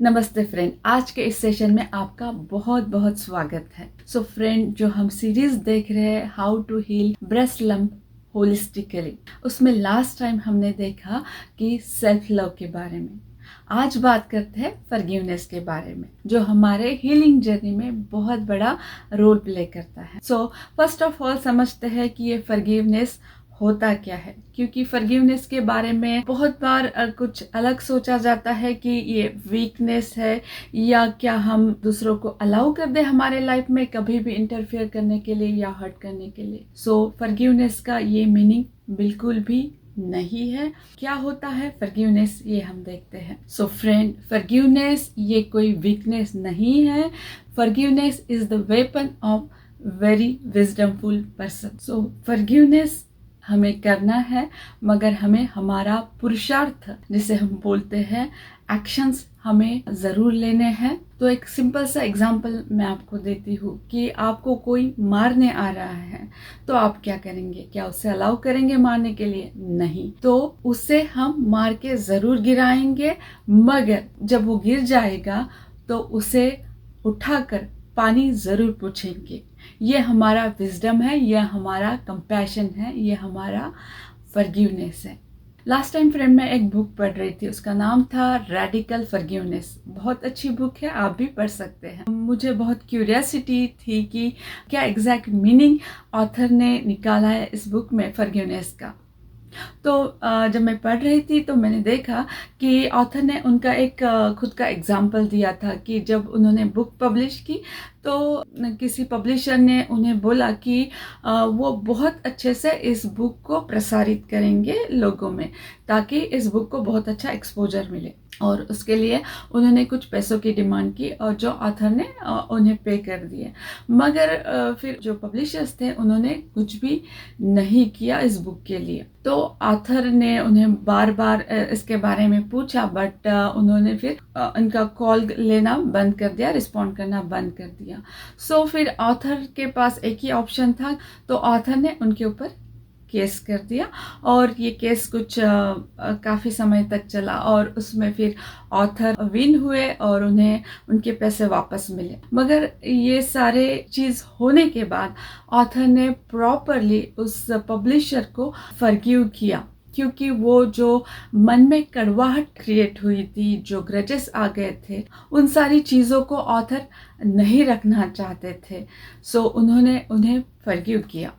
नमस्ते फ्रेंड, आज के इस सेशन में आपका बहुत बहुत स्वागत है। सो फ्रेंड, जो हम सीरीज देख रहे हैं how to heal breast lump holistically, उसमें लास्ट टाइम हमने देखा कि सेल्फ लव के बारे में। आज बात करते हैं फॉरगिवनेस के बारे में, जो हमारे हीलिंग जर्नी में बहुत बड़ा रोल प्ले करता है। सो फर्स्ट ऑफ ऑल समझते हैं कि ये फॉरगिवनेस होता क्या है, क्योंकि फॉरगिवनेस के बारे में बहुत बार कुछ अलग सोचा जाता है कि ये वीकनेस है, या क्या हम दूसरों को अलाउ कर दे हमारे लाइफ में कभी भी इंटरफेयर करने के लिए या हर्ट करने के लिए। सो फॉरगिवनेस का ये मीनिंग बिल्कुल भी नहीं है। क्या होता है फॉरगिवनेस, ये हम देखते हैं। सो फ्रेंड, फॉरगिवनेस ये कोई वीकनेस नहीं है। Forgiveness is the weapon of very wisdomful person. So forgiveness हमें करना है, मगर हमें हमारा पुरुषार्थ, जिसे हम बोलते हैं एक्शंस, हमें ज़रूर लेने हैं। तो एक सिंपल सा एग्जांपल मैं आपको देती हूँ कि आपको कोई मारने आ रहा है तो आप क्या करेंगे? क्या उसे अलाउ करेंगे मारने के लिए? नहीं। तो उसे हम मार के ज़रूर गिराएंगे, मगर जब वो गिर जाएगा तो उसे उठाकर पानी ज़रूर पूछेंगे। ये हमारा विजडम है, ये हमारा कंपैशन है, ये हमारा फॉरगिवनेस है। लास्ट टाइम फ्रेंड मैं एक बुक पढ़ रही थी, उसका नाम था रेडिकल फॉरगिवनेस। बहुत अच्छी बुक है, आप भी पढ़ सकते हैं। मुझे बहुत क्यूरियोसिटी थी कि क्या एग्जैक्ट मीनिंग ऑथर ने निकाला है इस बुक में फॉरगिवनेस का। तो जब मैं पढ़ रही थी तो मैंने देखा कि ऑथर ने उनका एक खुद का एग्जाम्पल दिया था कि जब उन्होंने बुक पब्लिश की तो किसी पब्लिशर ने उन्हें बोला कि वो बहुत अच्छे से इस बुक को प्रसारित करेंगे लोगों में, ताकि इस बुक को बहुत अच्छा एक्सपोजर मिले। और उसके लिए उन्होंने कुछ पैसों की डिमांड की और जो ऑथर ने उन्हें पे कर दिए। मगर फिर जो पब्लिशर्स थे उन्होंने कुछ भी नहीं किया इस बुक के लिए। तो ऑथर ने उन्हें बार बार इसके बारे में पूछा, बट उन्होंने फिर उनका कॉल लेना बंद कर दिया, रिस्पॉन्ड करना बंद कर दिया। सो फिर ऑथर के पास एक ही ऑप्शन था, तो ऑथर ने उनके ऊपर केस कर दिया। और ये केस कुछ काफ़ी समय तक चला और उसमें फिर ऑथर विन हुए और उन्हें उनके पैसे वापस मिले। मगर ये सारे चीज़ होने के बाद ऑथर ने प्रॉपरली उस पब्लिशर को फॉरगिव किया, क्योंकि वो जो मन में कड़वाहट क्रिएट हुई थी, जो ग्रजेस आ गए थे, उन सारी चीज़ों को ऑथर नहीं रखना चाहते थे। सो उन्होंने उन्हें फॉरगिव किया।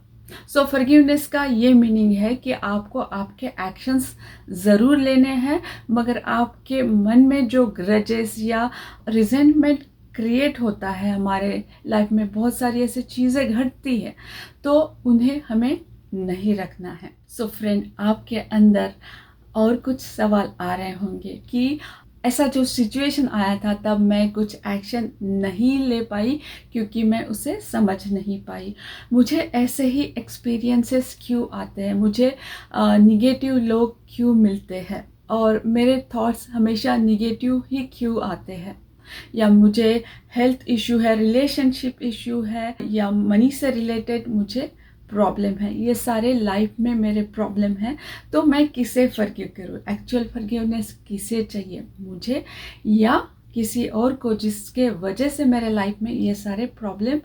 सो फॉरगिवनेस का ये मीनिंग है कि आपको आपके एक्शंस ज़रूर लेने हैं, मगर आपके मन में जो ग्रजेस या रिजेंटमेंट क्रिएट होता है, हमारे लाइफ में बहुत सारी ऐसी चीज़ें घटती है, तो उन्हें हमें नहीं रखना है। सो फ्रेंड, आपके अंदर और कुछ सवाल आ रहे होंगे कि ऐसा जो सिचुएशन आया था तब मैं कुछ एक्शन नहीं ले पाई क्योंकि मैं उसे समझ नहीं पाई। मुझे ऐसे ही एक्सपीरियंसेस क्यों आते हैं? मुझे निगेटिव लोग क्यों मिलते हैं और मेरे थॉट्स हमेशा निगेटिव ही क्यों आते हैं? या मुझे हेल्थ इशू है, रिलेशनशिप इशू है, या मनी से रिलेटेड मुझे प्रॉब्लम है, ये सारे लाइफ में मेरे प्रॉब्लम हैं। तो मैं किसे फॉरगिव करूँ? एक्चुअल फॉरगिवनेस किसे चाहिए, मुझे या किसी और को, जिसके वजह से मेरे लाइफ में ये सारे प्रॉब्लम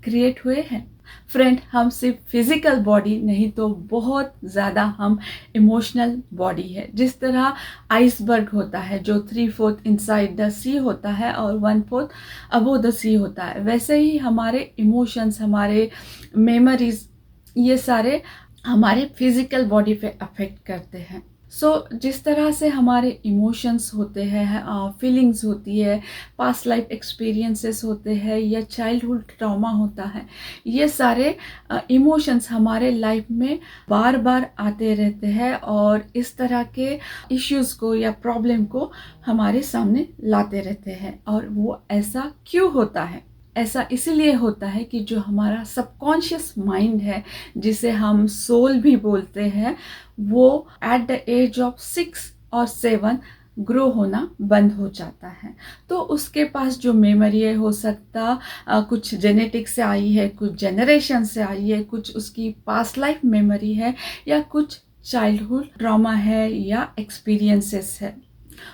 क्रिएट हुए हैं? फ्रेंड, हम सिर्फ फिजिकल बॉडी नहीं तो बहुत ज़्यादा हम इमोशनल बॉडी है। जिस तरह आइसबर्ग होता है जो 3/4 इनसाइड द सी होता है और 1/4 अबोव द सी होता है, वैसे ही हमारे इमोशंस, हमारे मेमोरीज, ये सारे हमारे फिजिकल बॉडी पे अफेक्ट करते हैं। सो जिस तरह से हमारे इमोशंस होते हैं, फीलिंग्स होती है, पास्ट लाइफ एक्सपीरियंसेस होते हैं, या चाइल्डहुड ट्रॉमा होता है, ये सारे इमोशंस हमारे लाइफ में बार बार आते रहते हैं और इस तरह के इश्यूज़ को या प्रॉब्लम को हमारे सामने लाते रहते हैं। और वो ऐसा क्यों होता है? ऐसा इसलिए होता है कि जो हमारा सबकॉन्शियस माइंड है, जिसे हम सोल भी बोलते हैं, वो एट द एज ऑफ 6 और 7 ग्रो होना बंद हो जाता है। तो उसके पास जो मेमोरी है, हो सकता कुछ जेनेटिक से आई है, कुछ जनरेशन से आई है, कुछ उसकी पास्ट लाइफ मेमोरी है, या कुछ चाइल्डहुड ट्रॉमा है या एक्सपीरियंसेस है।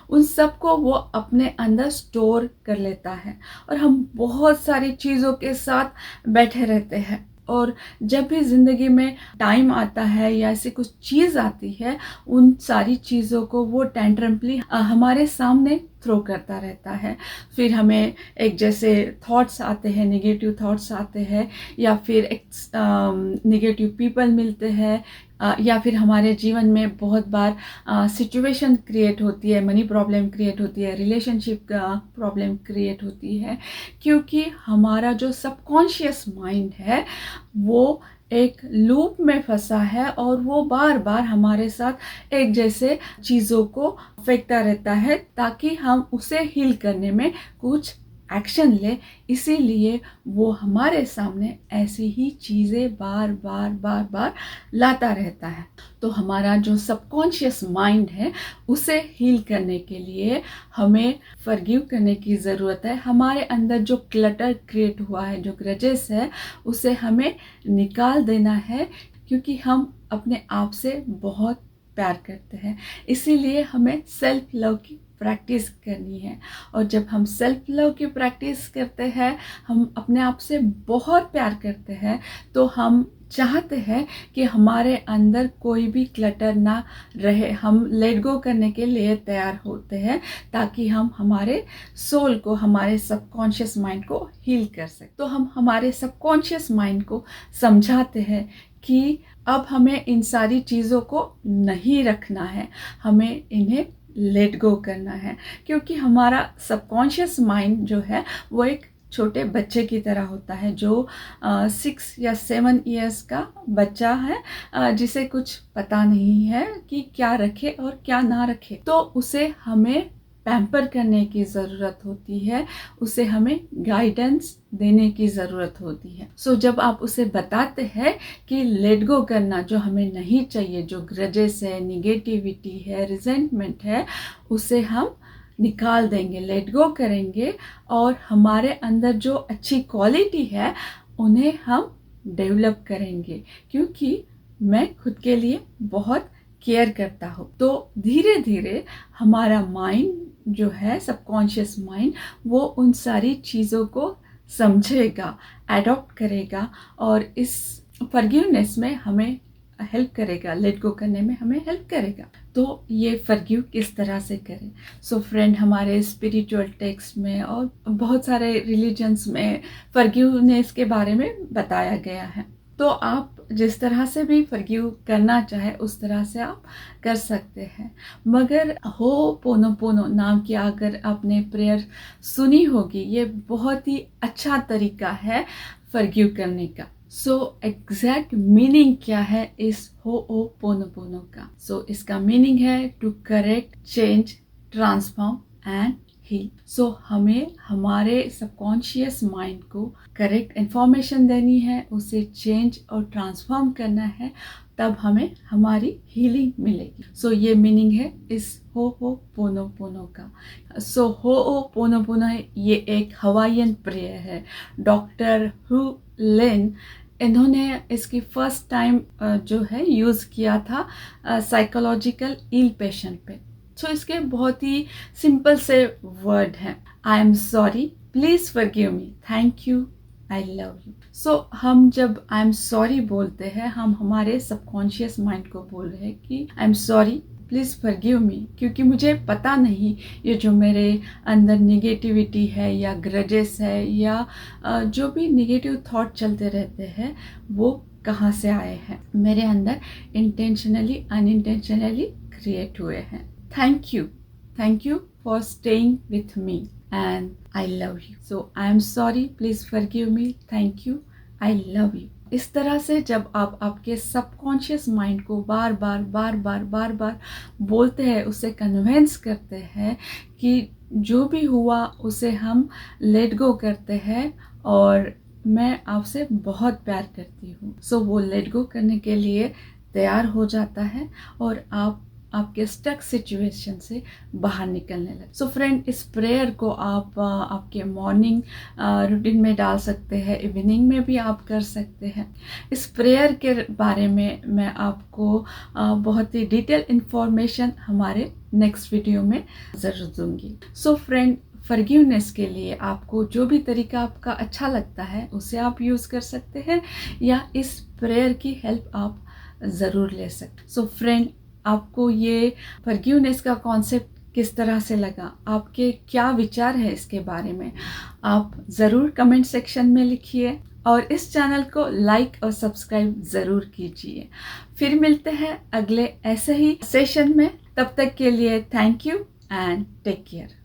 उन सब को वो अपने अंदर स्टोर कर लेता है और हम बहुत सारी चीज़ों के साथ बैठे रहते हैं। और जब भी ज़िंदगी में टाइम आता है या ऐसी कुछ चीज़ आती है, उन सारी चीज़ों को वो टेंट्रमली हमारे सामने थ्रो करता रहता है। फिर हमें एक जैसे थॉट्स आते हैं, नेगेटिव थॉट्स आते हैं, या फिर नेगेटिव पीपल मिलते हैं, या फिर हमारे जीवन में बहुत बार सिचुएशन क्रिएट होती है, मनी प्रॉब्लम क्रिएट होती है, रिलेशनशिप का प्रॉब्लम क्रिएट होती है, क्योंकि हमारा जो सबकॉन्शियस माइंड है वो एक लूप में फंसा है और वो बार बार हमारे साथ एक जैसे चीज़ों को फेंकता रहता है ताकि हम उसे हील करने में कुछ एक्शन ले। इसीलिए वो हमारे सामने ऐसी ही चीज़ें बार बार बार बार लाता रहता है। तो हमारा जो सबकॉन्शियस माइंड है उसे हील करने के लिए हमें फॉरगिव करने की ज़रूरत है। हमारे अंदर जो क्लटर क्रिएट हुआ है, जो ग्रजेस है, उसे हमें निकाल देना है, क्योंकि हम अपने आप से बहुत प्यार करते हैं। इसीलिए हमें सेल्फ लव की प्रैक्टिस करनी है। और जब हम सेल्फ लव की प्रैक्टिस करते हैं, हम अपने आप से बहुत प्यार करते हैं, तो हम चाहते हैं कि हमारे अंदर कोई भी क्लटर ना रहे। हम लेट गो करने के लिए तैयार होते हैं ताकि हम हमारे सोल को, हमारे सबकॉन्शियस माइंड को हील कर सकें। तो हम हमारे सबकॉन्शियस माइंड को समझाते हैं कि अब हमें इन सारी चीज़ों को नहीं रखना है, हमें इन्हें लेट गो करना है। क्योंकि हमारा सबकॉन्शियस माइंड जो है वो एक छोटे बच्चे की तरह होता है, जो 6 या 7 इयर्स का बच्चा है, जिसे कुछ पता नहीं है कि क्या रखे और क्या ना रखे। तो उसे हमें पैम्पर करने की ज़रूरत होती है, उसे हमें गाइडेंस देने की ज़रूरत होती है। सो जब आप उसे बताते हैं कि लेट गो करना जो हमें नहीं चाहिए, जो ग्रजेस है, निगेटिविटी है, रिजेंटमेंट है, उसे हम निकाल देंगे, लेट गो करेंगे, और हमारे अंदर जो अच्छी क्वालिटी है उन्हें हम डेवलप करेंगे। क्योंकि मैं खुद के लिए बहुत केयर करता हूँ, तो धीरे धीरे हमारा माइंड जो है, सबकॉन्शियस माइंड, वो उन सारी चीज़ों को समझेगा, एडॉप्ट करेगा और इस फॉरगिवनेस में हमें हेल्प करेगा, लेट गो करने में हमें हेल्प करेगा। तो ये फॉरगिव किस तरह से करें? सो फ्रेंड, हमारे स्पिरिचुअल टेक्स्ट में और बहुत सारे रिलीजन्स में फॉरगिवनेस के बारे में बताया गया है। तो आप जिस तरह से भी फॉरगिव करना चाहे उस तरह से आप कर सकते हैं। मगर हो'ओपोनोपोनो नाम की अगर आपने प्रेयर सुनी होगी, ये बहुत ही अच्छा तरीका है फॉरगिव करने का। सो एग्जैक्ट मीनिंग क्या है इस हो'ओपोनोपोनो का? सो इसका मीनिंग है to correct, change, transform and heal. So हमें हमारे सबकॉन्शियस माइंड को करेक्ट इंफॉर्मेशन देनी है, उसे चेंज और ट्रांसफॉर्म करना है, तब हमें हमारी हीलिंग मिलेगी। सो ये मीनिंग है इस हो'ओपोनोपोनो का। सो हो'ओपोनोपोनो ये एक हवाईयन प्रेयर है। डॉक्टर हु लेन, इन्होंने इसकी फर्स्ट टाइम जो है यूज़ किया था साइकोलॉजिकल इल पेशेंट पे। सो इसके बहुत ही सिंपल से वर्ड हैं। I am sorry, please forgive me, thank you, I love you. So हम जब आई एम सॉरी बोलते हैं, हम हमारे सबकॉन्शियस माइंड को बोल रहे हैं कि आई एम सॉरी, प्लीज़ फॉरगिव मी, क्योंकि मुझे पता नहीं ये जो मेरे अंदर निगेटिविटी है या ग्रजेस है या जो भी निगेटिव थॉट चलते रहते हैं वो कहाँ से आए हैं। मेरे अंदर इंटेंशनली अनइंटेंशनली क्रिएट हुए हैं। Thank you for staying with me and I love you. So I am sorry, please forgive me, thank you, I love you. इस तरह से जब आप आपके सबकॉन्शियस माइंड को बार बार बोलते हैं, उसे कन्विंस करते हैं कि जो भी हुआ उसे हम लेट गो करते हैं और मैं आपसे बहुत प्यार करती हूँ। सो वो लेट गो करने के लिए तैयार हो जाता है और आप आपके स्टक सिचुएशन से बाहर निकलने लगे। सो फ्रेंड, इस प्रेयर को आप आपके मॉर्निंग रूटीन में डाल सकते हैं, इवनिंग में भी आप कर सकते हैं। इस प्रेयर के बारे में मैं आपको बहुत ही डिटेल इन्फॉर्मेशन हमारे नेक्स्ट वीडियो में ज़रूर दूंगी। सो फ्रेंड, फॉरगिवनेस के लिए आपको जो भी तरीका आपका अच्छा लगता है उसे आप यूज़ कर सकते हैं, या इस प्रेयर की हेल्प आप ज़रूर ले सकते। सो फ्रेंड, आपको ये फॉरगिवनेस का कॉन्सेप्ट किस तरह से लगा, आपके क्या विचार है इसके बारे में, आप ज़रूर कमेंट सेक्शन में लिखिए और इस चैनल को लाइक और सब्सक्राइब ज़रूर कीजिए। फिर मिलते हैं अगले ऐसे ही सेशन में। तब तक के लिए thank you and take care.